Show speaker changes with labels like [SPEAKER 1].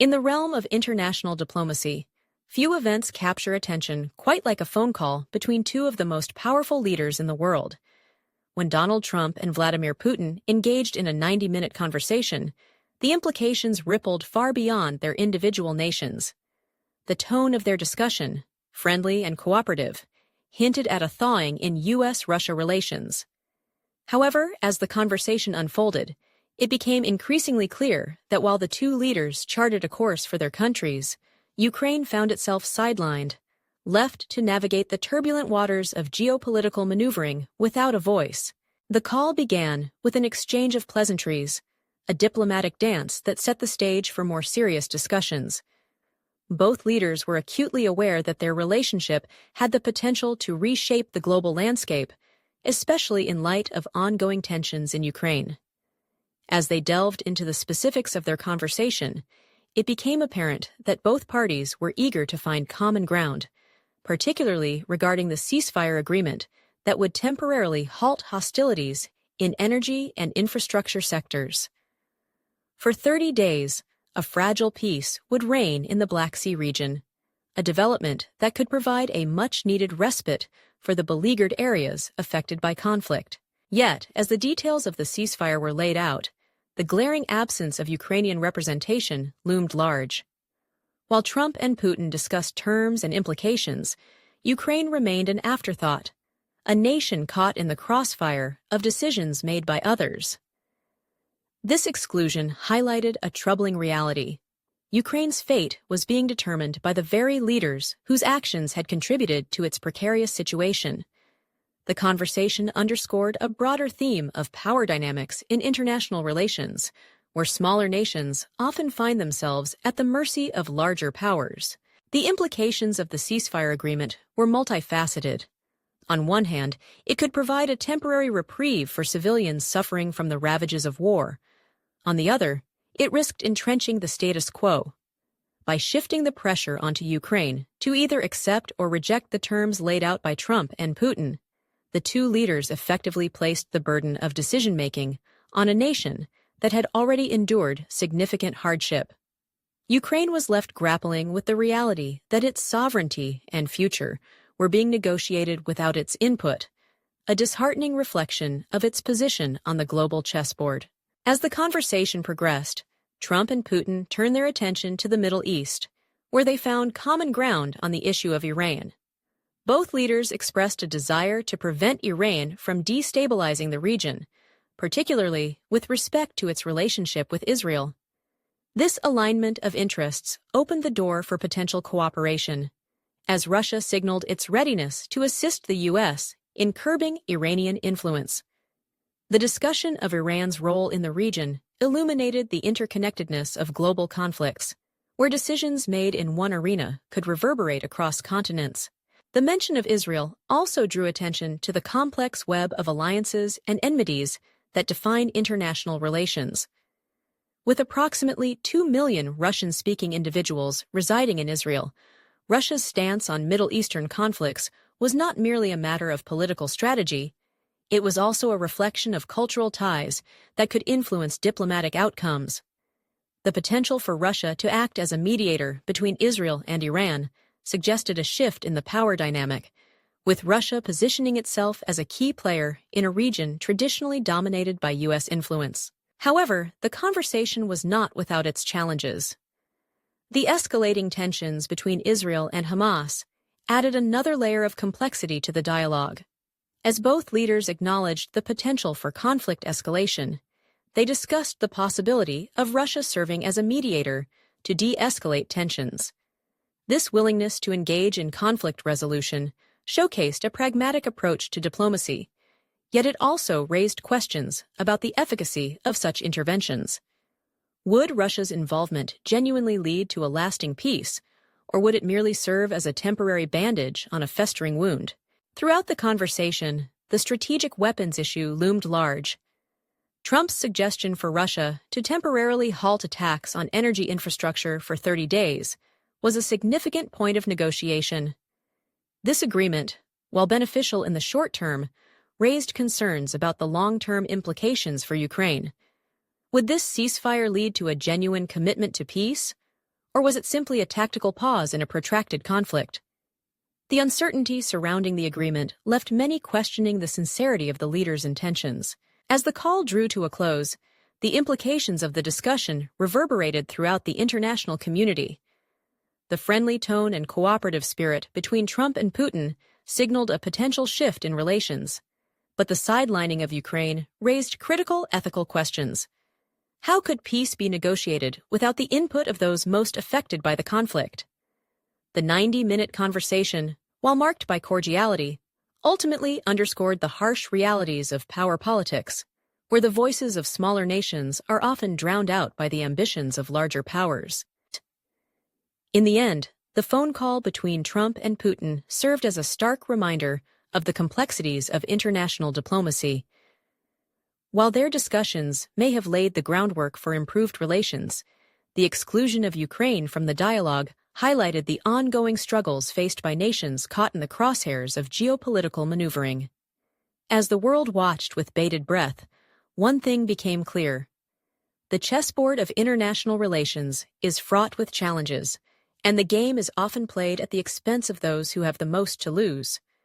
[SPEAKER 1] In the realm of international diplomacy, few events capture attention quite like a phone call between two of the most powerful leaders in the world. When Donald Trump and Vladimir Putin engaged in a 90-minute conversation, the implications rippled far beyond their individual nations. The tone of their discussion, friendly and cooperative, hinted at a thawing in U.S.-Russia relations. However, as the conversation unfolded, it became increasingly clear that while the two leaders charted a course for their countries, Ukraine found itself sidelined, left to navigate the turbulent waters of geopolitical maneuvering without a voice. The call began with an exchange of pleasantries, a diplomatic dance that set the stage for more serious discussions. Both leaders were acutely aware that their relationship had the potential to reshape the global landscape, especially in light of ongoing tensions in Ukraine. As they delved into the specifics of their conversation, it became apparent that both parties were eager to find common ground, particularly regarding the ceasefire agreement that would temporarily halt hostilities in energy and infrastructure sectors. For 30 days, a fragile peace would reign in the Black Sea region, a development that could provide a much-needed respite for the beleaguered areas affected by conflict. Yet, as the details of the ceasefire were laid out, the glaring absence of Ukrainian representation loomed large. While Trump and Putin discussed terms and implications, Ukraine remained an afterthought, a nation caught in the crossfire of decisions made by others. This exclusion highlighted a troubling reality. Ukraine's fate was being determined by the very leaders whose actions had contributed to its precarious situation. The conversation underscored a broader theme of power dynamics in international relations, where smaller nations often find themselves at the mercy of larger powers. The implications of the ceasefire agreement were multifaceted. On one hand, it could provide a temporary reprieve for civilians suffering from the ravages of war. On the other, it risked entrenching the status quo. By shifting the pressure onto Ukraine to either accept or reject the terms laid out by Trump and Putin, the two leaders effectively placed the burden of decision-making on a nation that had already endured significant hardship. Ukraine was left grappling with the reality that its sovereignty and future were being negotiated without its input, a disheartening reflection of its position on the global chessboard. As the conversation progressed, Trump and Putin turned their attention to the Middle East, where they found common ground on the issue of Iran. Both leaders expressed a desire to prevent Iran from destabilizing the region, particularly with respect to its relationship with Israel. This alignment of interests opened the door for potential cooperation, as Russia signaled its readiness to assist the U.S. in curbing Iranian influence. The discussion of Iran's role in the region illuminated the interconnectedness of global conflicts, where decisions made in one arena could reverberate across continents. The mention of Israel also drew attention to the complex web of alliances and enmities that define international relations. With approximately 2 million Russian-speaking individuals residing in Israel, Russia's stance on Middle Eastern conflicts was not merely a matter of political strategy. It was also a reflection of cultural ties that could influence diplomatic outcomes. The potential for Russia to act as a mediator between Israel and Iran suggested a shift in the power dynamic, with Russia positioning itself as a key player in a region traditionally dominated by U.S. influence. However, the conversation was not without its challenges. The escalating tensions between Israel and Hamas added another layer of complexity to the dialogue. As both leaders acknowledged the potential for conflict escalation, they discussed the possibility of Russia serving as a mediator to de-escalate tensions. This willingness to engage in conflict resolution showcased a pragmatic approach to diplomacy, yet it also raised questions about the efficacy of such interventions. Would Russia's involvement genuinely lead to a lasting peace, or would it merely serve as a temporary bandage on a festering wound? Throughout the conversation, the strategic weapons issue loomed large. Trump's suggestion for Russia to temporarily halt attacks on energy infrastructure for 30 days was a significant point of negotiation. This agreement, while beneficial in the short term, raised concerns about the long-term implications for Ukraine. Would this ceasefire lead to a genuine commitment to peace, Or was it simply a tactical pause in a protracted conflict? The uncertainty surrounding the agreement left many questioning the sincerity of the leaders' intentions. As the call drew to a close, the implications of the discussion reverberated throughout the international community. The friendly tone and cooperative spirit between Trump and Putin signaled a potential shift in relations. But the sidelining of Ukraine raised critical ethical questions. How could peace be negotiated without the input of those most affected by the conflict? The 90-minute conversation, while marked by cordiality, ultimately underscored the harsh realities of power politics, where the voices of smaller nations are often drowned out by the ambitions of larger powers. In the end, the phone call between Trump and Putin served as a stark reminder of the complexities of international diplomacy. While their discussions may have laid the groundwork for improved relations, the exclusion of Ukraine from the dialogue highlighted the ongoing struggles faced by nations caught in the crosshairs of geopolitical maneuvering. As the world watched with bated breath, one thing became clear. The chessboard of international relations is fraught with challenges, and the game is often played at the expense of those who have the most to lose.